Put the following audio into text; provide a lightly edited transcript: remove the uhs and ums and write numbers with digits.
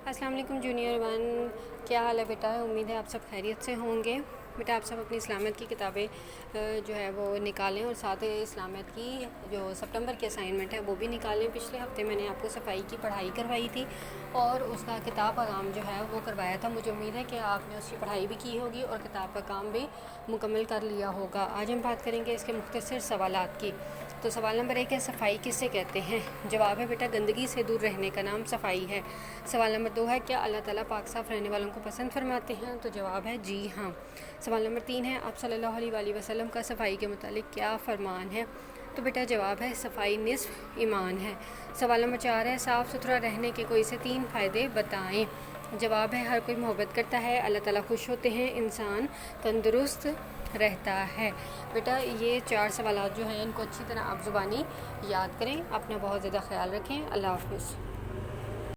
अस्सलाम वालेकुम junior one. क्या हाल है बेटा? उम्मीद है आप सब खैरियत से होंगे। बेटा आप सब अपनी इस्लामियत की किताबें जो है वो निकालें और साथ ही इस्लामियत की जो सितंबर की असाइनमेंट है वो भी निकालें। पिछले हफ्ते मैंने आपको सफाई की पढ़ाई करवाई थी और उसका किताब का काम जो है वो करवाया था। मुझे उम्मीद है कि आपने उसकी पढ़ाई भी की होगी और किताब का काम भी मुकम्मल कर लिया होगा। आज हम बात करेंगे इसके मुख्तसर सवालात की। तो सवाल नंबर 1 है, सफाई किसे कहते हैं? जवाब है बेटा, गंदगी से दूर रहने का नाम सफाई है। सवाल नंबर 2 है, क्या अल्लाह ताला पाक साफ़ रहने वालों को पसंद फरमाते हैं? तो जवाब है जी हाँ। सवाल नंबर 3 है, आप सल्लल्लाहु अलैहि वसल्लम का सफाई के मुतालिक क्या फ़रमान है? तो बेटा जवाब है सफाई निस्फ ईमान है। सवाल नंबर 4 है, साफ़ सुथरा रहने के कोई से 3 फ़ायदे बताएं। जवाब है हर कोई मोहब्बत करता है, अल्लाह ताला खुश होते हैं, इंसान तंदुरुस्त रहता है। बेटा ये 4 सवाल जो हैं इनको अच्छी तरह आप ज़ुबानी याद करें। अपना बहुत ज़्यादा ख्याल रखें। अल्लाह हाफ़िज़।